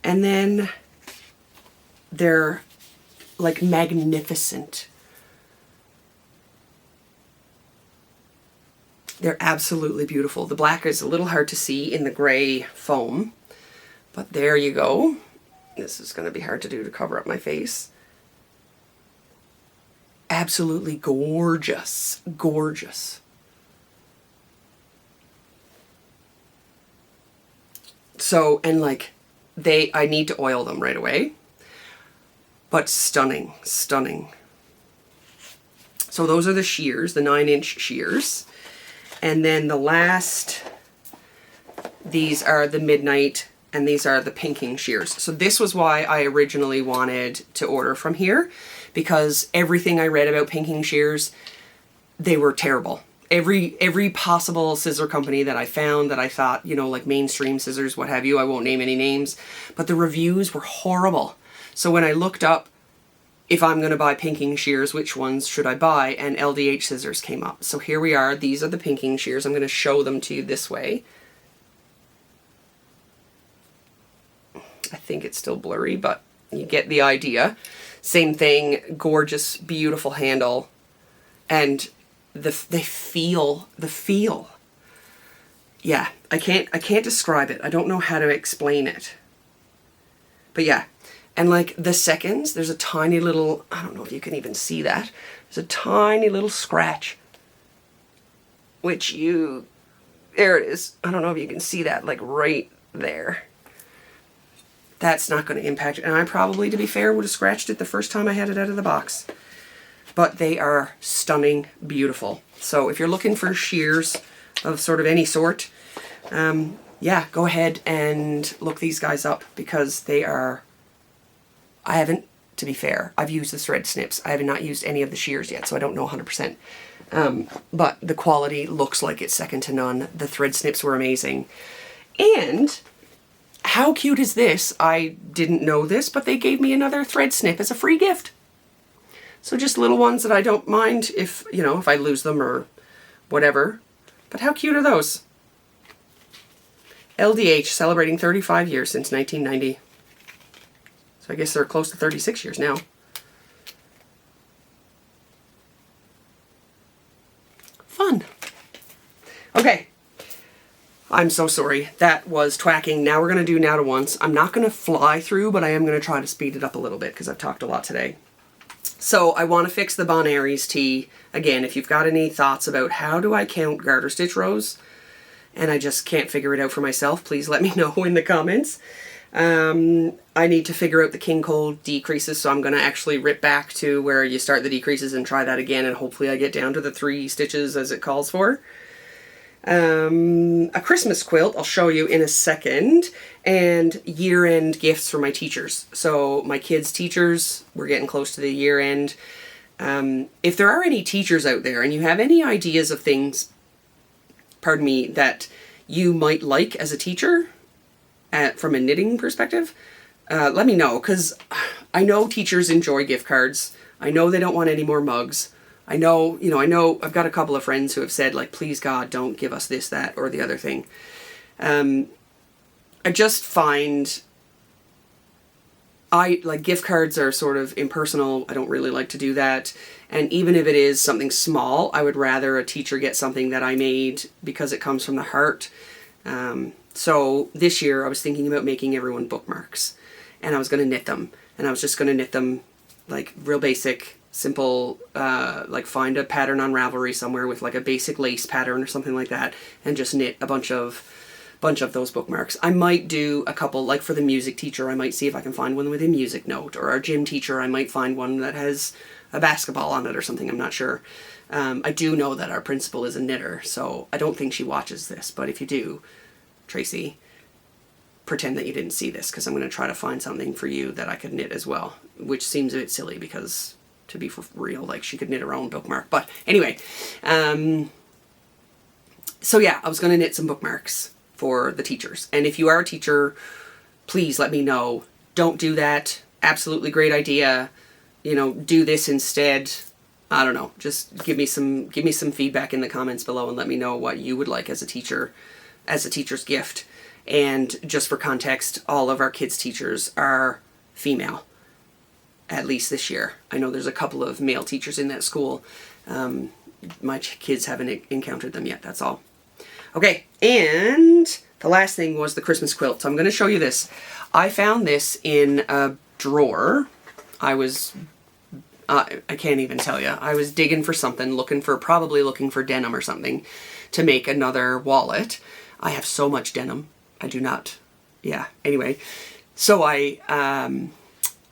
And then they're like magnificent. They're absolutely beautiful. The black is a little hard to see in the gray foam, but there you go. This is going to be hard to do to cover up my face. Absolutely gorgeous. Gorgeous. So, and like, I need to oil them right away, but stunning, stunning. So those are the shears, the 9-inch shears. And then the last, these are the midnight, and these are the pinking shears. So this was why I originally wanted to order from here, because everything I read about pinking shears, they were terrible. Every possible scissor company that I found that I thought, like mainstream scissors, what have you, I won't name any names, but the reviews were horrible. So when I looked up, if I'm going to buy pinking shears, which ones should I buy? And LDH scissors came up. So here we are. These are the pinking shears. I'm going to show them to you this way. I think it's still blurry, but you get the idea. Same thing, gorgeous, beautiful handle. And the feel. Yeah, I can't describe it. I don't know how to explain it. But yeah. And like the seconds, there's a tiny little, I don't know if you can even see that. There's a tiny little scratch which there it is. I don't know if you can see that, like right there. That's not going to impact it. And I probably, to be fair, would have scratched it the first time I had it out of the box. But they are stunning, beautiful. So if you're looking for shears of sort of any sort, yeah, go ahead and look these guys up, because they are, I haven't, to be fair, I've used the thread snips. I have not used any of the shears yet, so I don't know 100%. But the quality looks like it's second to none. The thread snips were amazing. And how cute is this? I didn't know this, but they gave me another thread snip as a free gift. So just little ones that I don't mind if, you know, if I lose them or whatever. But how cute are those? LDH, celebrating 35 years since 1990. So I guess they're close to 36 years now. Fun. Okay. I'm so sorry. That was twacking. Now we're going to do now to once. I'm not going to fly through, but I am going to try to speed it up a little bit because I've talked a lot today. So I want to fix the Bon Aries tee. Again, if you've got any thoughts about how do I count garter stitch rows, and I just can't figure it out for myself, please let me know in the comments. I need to figure out the king cold decreases, so I'm going to actually rip back to where you start the decreases and try that again, and hopefully I get down to the 3 stitches as it calls for. A Christmas quilt, I'll show you in a second, and year-end gifts for my teachers. So my kids' teachers, we're getting close to the year-end. If there are any teachers out there and you have any ideas of things, pardon me, that you might like as a teacher from a knitting perspective, let me know, because I know teachers enjoy gift cards. I know they don't want any more mugs. I know I've got a couple of friends who have said, like, please God, don't give us this, that, or the other thing. I just find gift cards are sort of impersonal. I don't really like to do that. And even if it is something small, I would rather a teacher get something that I made because it comes from the heart. So this year I was thinking about making everyone bookmarks, and I was going to knit them, and I was just going to knit them like real basic, simple, like find a pattern on Ravelry somewhere with like a basic lace pattern or something like that, and just knit a bunch of those bookmarks. I might do a couple, like for the music teacher, I might see if I can find one with a music note, or our gym teacher, I might find one that has a basketball on it or something, I'm not sure. I do know that our principal is a knitter, so I don't think she watches this, but if you do, Tracy, pretend that you didn't see this, because I'm going to try to find something for you that I could knit as well, which seems a bit silly because, to be for real, like, she could knit her own bookmark. But anyway, so yeah, I was going to knit some bookmarks for the teachers. And if you are a teacher, please let me know. Don't do that. Absolutely great idea. You know, do this instead. I don't know. Just give me some feedback in the comments below and let me know what you would like as a teacher, as a teacher's gift. And just for context, all of our kids' teachers are female, at least this year. I know there's a couple of male teachers in that school. My kids haven't encountered them yet, that's all. Okay, and the last thing was the Christmas quilt. So I'm going to show you this. I found this in a drawer. I can't even tell you. I was digging for something, probably looking for denim or something to make another wallet. I have so much denim. I do not. Yeah, anyway. So I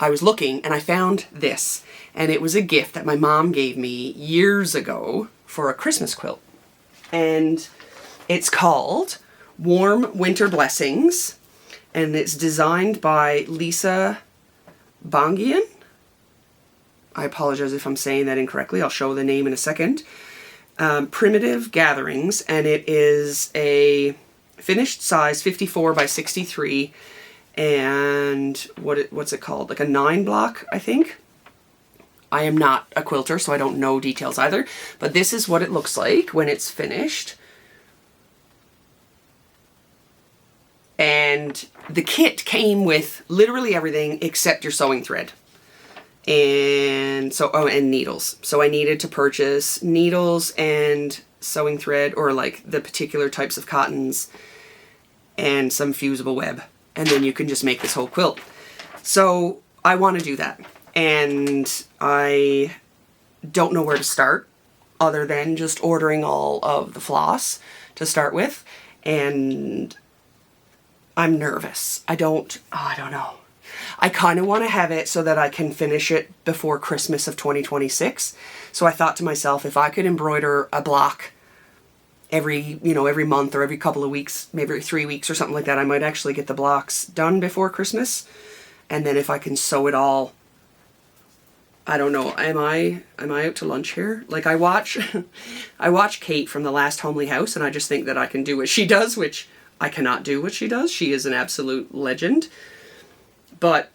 was looking and I found this. And it was a gift that my mom gave me years ago for a Christmas quilt. And it's called Warm Winter Blessings. And it's designed by Lisa Bongian. I apologize if I'm saying that incorrectly. I'll show the name in a second. Primitive Gatherings. And it is a finished size 54 by 63. And what's it called? Like a 9 block, I think. I am not a quilter, so I don't know details either. But this is what it looks like when it's finished. And the kit came with literally everything except your sewing thread. And so, and needles. So I needed to purchase needles and sewing thread, or like the particular types of cottons, and some fusible web. And then you can just make this whole quilt. So I want to do that. And I don't know where to start. other than just ordering all of the floss to start with. And I'm nervous. I don't know. I kind of want to have it so that I can finish it before Christmas of 2026. So I thought to myself, if I could embroider a block every month or every couple of weeks, maybe every 3 weeks or something like that, I might actually get the blocks done before Christmas. And then if I can sew it all, I don't know, am I out to lunch here? Like I watch Kate from The Last Homely House, and I just think that I can do what she does, which I cannot do what she does. She is an absolute legend. But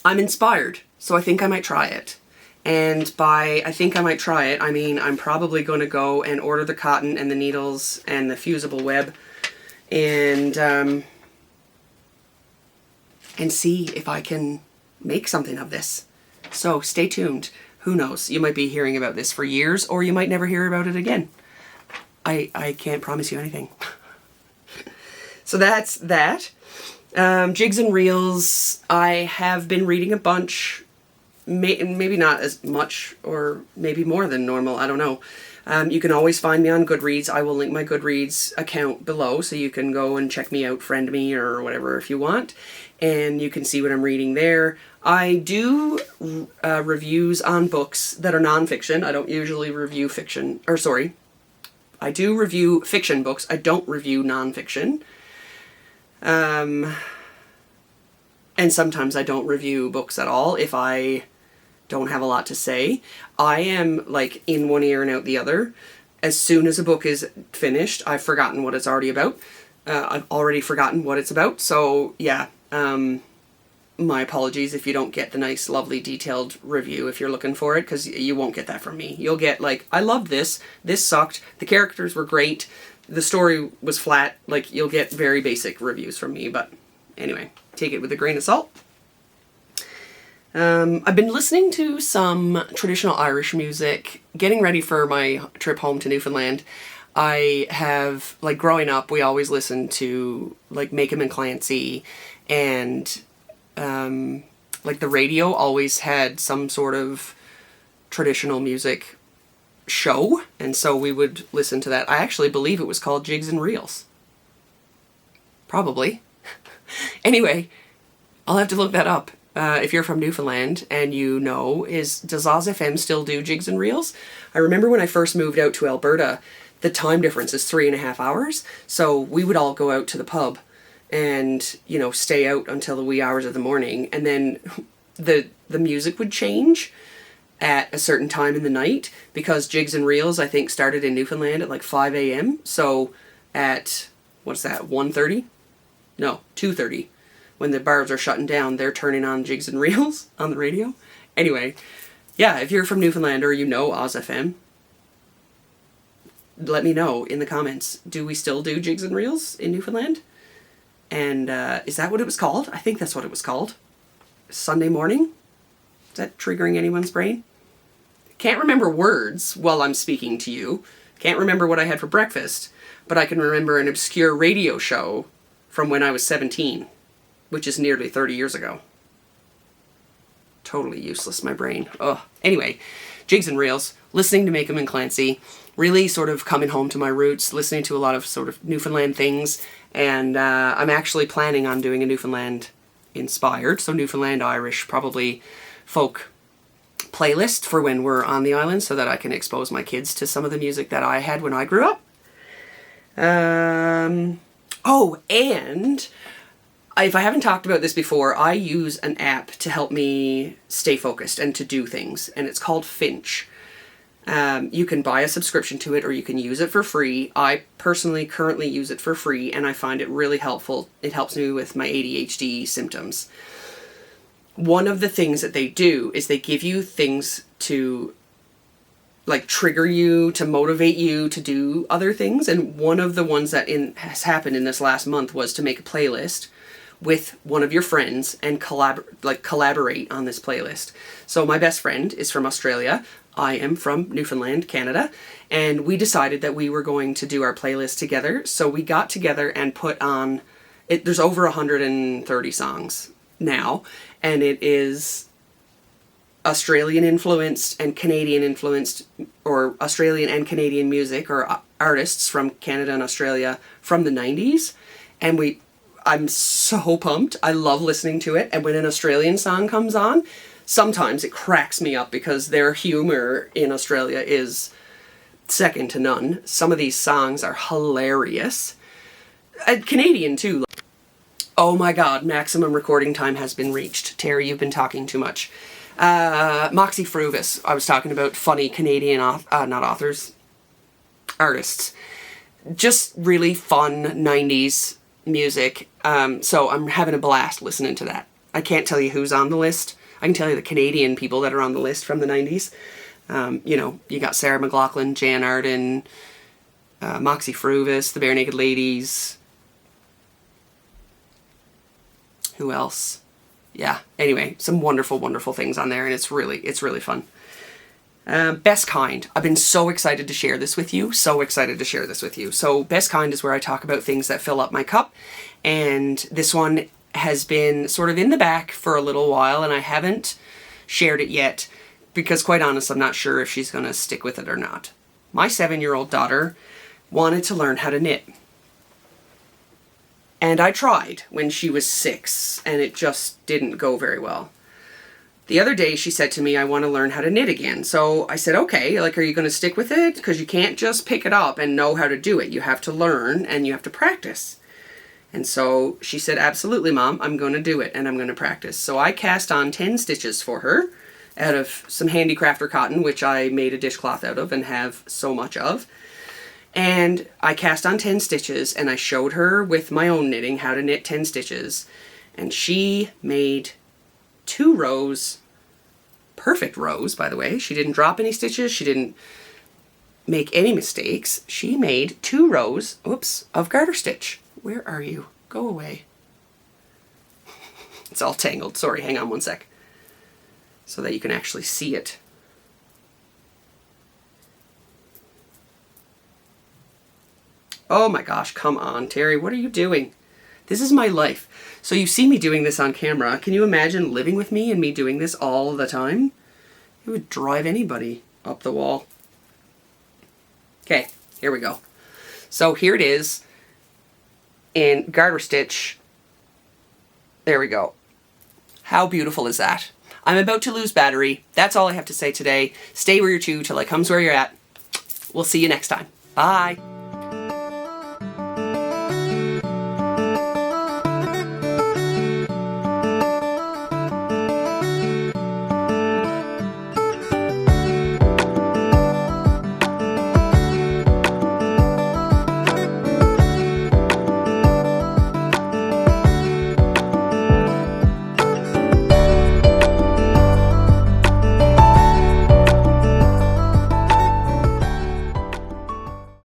I'm inspired, so I think I might try it. And by I think I might try it, I mean I'm probably going to go and order the cotton and the needles and the fusible web and see if I can make something of this. So stay tuned. Who knows? You might be hearing about this for years, or you might never hear about it again. I can't promise you anything. So that's that. Jigs and reels. I have been reading a bunch. Maybe not as much, or maybe more than normal. I don't know. You can always find me on Goodreads. I will link my Goodreads account below, so you can go and check me out, friend me, or whatever if you want. And you can see what I'm reading there. I do reviews on books that are nonfiction. I don't usually review fiction. Or sorry. I do review fiction books. I don't review nonfiction. And sometimes I don't review books at all if I don't have a lot to say. I am like in one ear and out the other. As soon as a book is finished, I've forgotten what it's already about. I've already forgotten what it's about. So yeah, my apologies if you don't get the nice, lovely, detailed review if you're looking for it, because you won't get that from me. You'll get like, I loved this sucked, the characters were great, the story was flat. Like, you'll get very basic reviews from me, but anyway, take it with a grain of salt. I've been listening to some traditional Irish music, getting ready for my trip home to Newfoundland. I have, like, growing up, we always listened to, like, Makem and Clancy, and, like, the radio always had some sort of traditional music show, and so we would listen to that. I actually believe it was called Jigs and Reels. Probably. Anyway, I'll have to look that up. If you're from Newfoundland and you know, does Oz FM still do Jigs and Reels? I remember when I first moved out to Alberta, the time difference is 3.5 hours, so we would all go out to the pub and, you know, stay out until the wee hours of the morning, and then the music would change at a certain time in the night, because Jigs and Reels, I think, started in Newfoundland at like 5 a.m. So at, what's that, 1:30? No, 2:30. When the bars are shutting down, they're turning on Jigs and Reels on the radio. Anyway, yeah, if you're from Newfoundland or you know Oz FM, let me know in the comments. Do we still do Jigs and Reels in Newfoundland? And is that what it was called? I think that's what it was called. Sunday morning? Is that triggering anyone's brain? Can't remember words while I'm speaking to you. Can't remember what I had for breakfast. But I can remember an obscure radio show from when I was 17. Which is nearly 30 years ago. Totally useless, my brain. Ugh. Anyway, Jigs and Reels, listening to Makem and Clancy, really sort of coming home to my roots, listening to a lot of sort of Newfoundland things, and I'm actually planning on doing a Newfoundland inspired, so Newfoundland Irish, probably folk playlist for when we're on the island, so that I can expose my kids to some of the music that I had when I grew up. Oh, and if I haven't talked about this before, I use an app to help me stay focused and to do things, and it's called Finch. You can buy a subscription to it, or you can use it for free. I personally currently use it for free, and I find it really helpful. It helps me with my ADHD symptoms. One of the things that they do is they give you things to, like, trigger you, to motivate you to do other things, and one of the ones that has happened in this last month was to make a playlist with one of your friends and collaborate on this playlist. So my best friend is from Australia. I am from Newfoundland, Canada, and we decided that we were going to do our playlist together. So we got together and put on it. There's over 130 songs now, and it is Australian influenced and Canadian influenced, or Australian and Canadian music, or artists from Canada and Australia from the 90s. And I'm so pumped. I love listening to it. And when an Australian song comes on, sometimes it cracks me up because their humor in Australia is second to none. Some of these songs are hilarious. And Canadian too. Oh my god, maximum recording time has been reached. Terry, you've been talking too much. Moxie Fruvis. I was talking about funny Canadian, artists. Just really fun 90s music. So I'm having a blast listening to that. I can't tell you who's on the list. I can tell you the Canadian people that are on the list from the 90s. You know, you got Sarah McLachlan, Jan Arden, Moxie Fruvis, the Bare Naked Ladies. Who else? Yeah, anyway, some wonderful, wonderful things on there, and it's really fun. Best Kind. I've been so excited to share this with you. So Best Kind is where I talk about things that fill up my cup, and this one has been sort of in the back for a little while, and I haven't shared it yet because, quite honest, I'm not sure if she's going to stick with it or not. My 7-year-old daughter wanted to learn how to knit. And I tried when she was 6, and it just didn't go very well. The other day she said to me, I want to learn how to knit again. So I said, okay, like, are you going to stick with it? Because you can't just pick it up and know how to do it. You have to learn and you have to practice. And so she said, absolutely, Mom, I'm going to do it and I'm going to practice. So I cast on 10 stitches for her out of some handicrafter cotton, which I made a dishcloth out of and have so much of. And I cast on 10 stitches and I showed her with my own knitting how to knit 10 stitches. And she made 2 rows, perfect rows, by the way. She didn't drop any stitches. She didn't make any mistakes. She made 2 rows, of garter stitch. Where are you? Go away. It's all tangled. Sorry, hang on one sec. So that you can actually see it. Oh my gosh, come on, Terry, what are you doing? This is my life. So you see me doing this on camera. Can you imagine living with me and me doing this all the time? It would drive anybody up the wall. Okay, here we go. So here it is in garter stitch. There we go. How beautiful is that? I'm about to lose battery. That's all I have to say today. Stay where you're to till I comes where you're at. We'll see you next time. Bye.